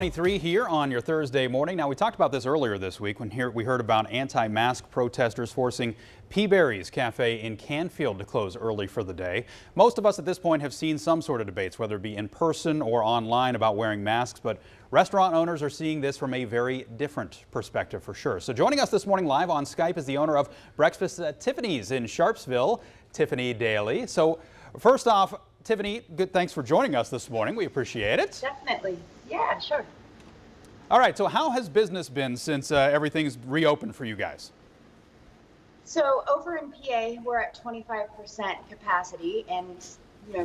23 here on your Thursday morning. Now, we talked about this earlier this week when we heard about anti-mask protesters forcing Peaberry's Cafe in Canfield to close early for the day. Most of us at this point have seen some sort of debates, whether it be in person or online, about wearing masks, but restaurant owners are seeing this from a very different perspective for sure. So joining us this morning live on Skype is the owner of Breakfast at Tiffany's in Sharpsville, Tiffany Daley. So first off, Tiffany, good, thanks for joining us this morning. We appreciate it. Definitely. Yeah, sure. All right, so how has business been since everything's reopened for you guys? So over in PA, we're at 25% capacity, and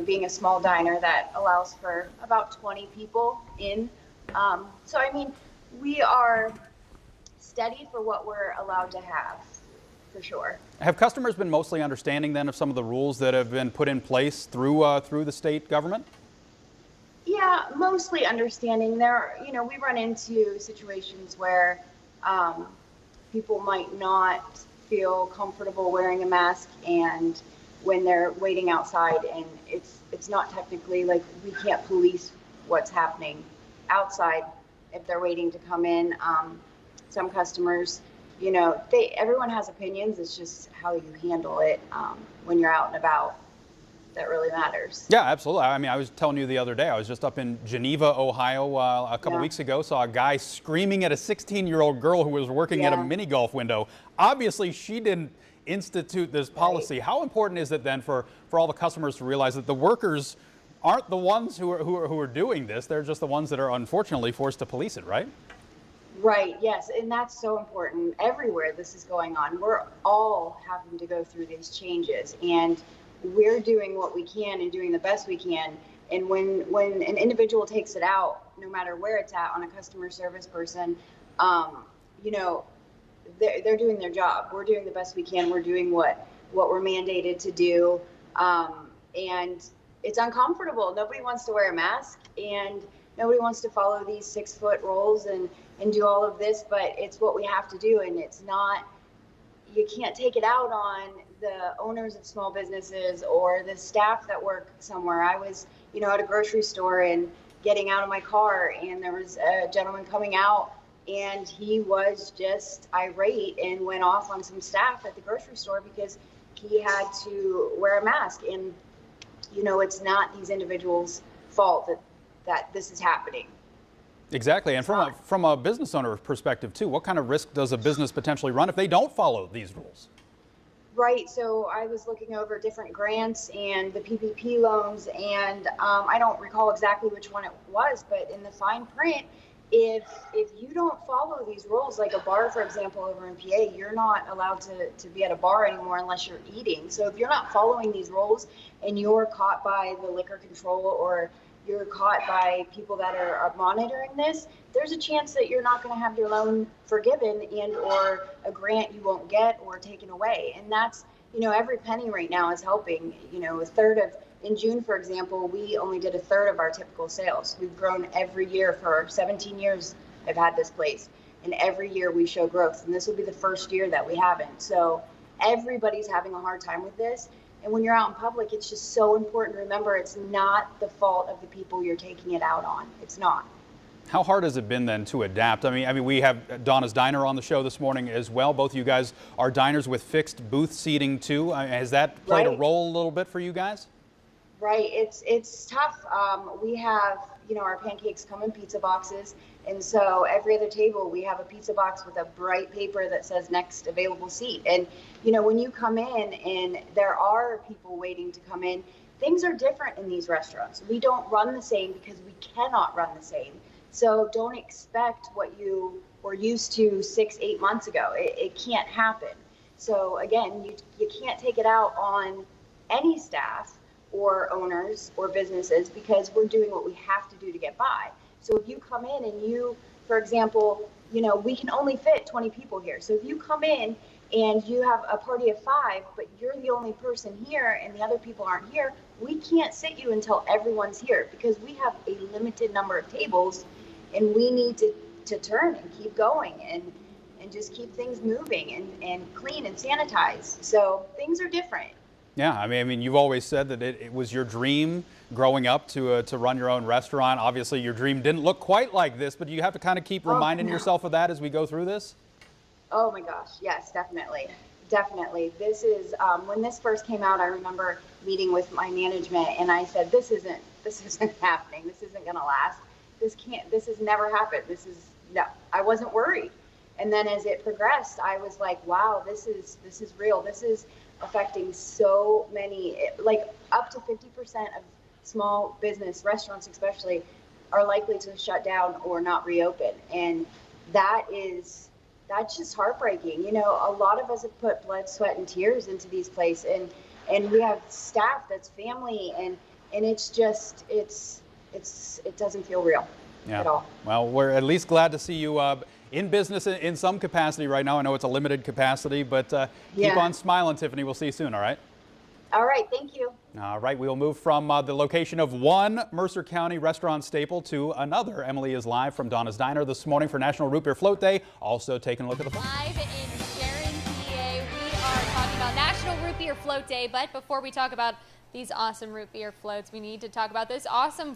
being a small diner, that allows for about 20 people in. So I mean, we are steady for what we're allowed to have, for sure. Have customers been mostly understanding then of some of the rules that have been put in place through the state government? Yeah, mostly understanding. We run into situations where people might not feel comfortable wearing a mask, and when they're waiting outside, and it's not technically, like, we can't police what's happening outside if they're waiting to come in. Some customers, everyone has opinions. It's just how you handle it when you're out and about that really matters. Yeah, absolutely. I mean, I was telling you the other day, I was just up in Geneva, Ohio a couple weeks ago, saw a guy screaming at a 16-year-old girl who was working at a mini golf window. Obviously, she didn't institute this policy. Right. How important is it then for all the customers to realize that the workers aren't the ones who are doing this? They're just the ones that are unfortunately forced to police it, right? Right, yes, and that's so important. Everywhere this is going on, we're all having to go through these changes, and we're doing what we can and doing the best we can. And when an individual takes it out, no matter where it's at, on a customer service person, they're doing their job. We're doing the best we can. We're doing what we're mandated to do. And it's uncomfortable. Nobody wants to wear a mask, and nobody wants to follow these 6-foot rules and do all of this, but it's what we have to do. And it's not, you can't take it out on the owners of small businesses or the staff that work somewhere. I was, at a grocery store and getting out of my car, and there was a gentleman coming out, and he was just irate and went off on some staff at the grocery store because he had to wear a mask. And, it's not these individuals' fault that this is happening. Exactly. And from a business owner perspective too, what kind of risk does a business potentially run if they don't follow these rules? Right. So I was looking over different grants and the PPP loans, and I don't recall exactly which one it was, but in the fine print, if you don't follow these rules, like a bar, for example, over in PA, you're not allowed to be at a bar anymore unless you're eating. So if you're not following these rules and you're caught by the liquor control, or you're caught by people that are monitoring this, there's a chance that you're not going to have your loan forgiven, and or a grant you won't get or taken away. And that's, every penny right now is helping. In June, for example, we only did a third of our typical sales. We've grown every year for 17 years I've had this place, and every year we show growth, and this will be the first year that we haven't. So everybody's having a hard time with this. And when you're out in public, it's just so important to remember it's not the fault of the people you're taking it out on. It's not. How hard has it been then to adapt? I mean, we have Donna's Diner on the show this morning as well. Both of you guys are diners with fixed booth seating too. Has that played a role a little bit for you guys? Right. It's tough. We have, our pancakes come in pizza boxes. And so every other table, we have a pizza box with a bright paper that says next available seat. And, when you come in and there are people waiting to come in, things are different in these restaurants. We don't run the same because we cannot run the same. So don't expect what you were used to 6-8 months ago. It can't happen. So again, you can't take it out on any staff or owners or businesses, because we're doing what we have to do to get by. So if you come in and you, for example, we can only fit 20 people here. So if you come in and you have a party of 5, but you're the only person here and the other people aren't here, we can't sit you until everyone's here, because we have a limited number of tables, and we need to turn and keep going and just keep things moving and clean and sanitize. So things are different. Yeah, I mean, you've always said that it was your dream growing up to run your own restaurant. Obviously, your dream didn't look quite like this, but you have to kind of keep reminding yourself of that as we go through this. Oh my gosh, yes, definitely. Definitely. This is, when this first came out, I remember meeting with my management and I said, this isn't happening. This isn't going to last. This has never happened. No, I wasn't worried. And then as it progressed, I was like, wow, this is real. This is affecting so many, like up to 50% of small business restaurants, especially, are likely to shut down or not reopen. And that's just heartbreaking. You know, a lot of us have put blood, sweat, and tears into these places, and we have staff that's family, and it's just it doesn't feel real at all. Well, we're at least glad to see you in business in some capacity right now. I know it's a limited capacity, but keep on smiling, Tiffany. We'll see you soon. All right. All right, thank you. All right, we will move from the location of one Mercer County restaurant staple to another. Emily is live from Donna's Diner this morning for National Root Beer Float Day. Also taking a look at the live in Sharon, PA. We are talking about National Root Beer Float Day, but before we talk about these awesome root beer floats, we need to talk about this awesome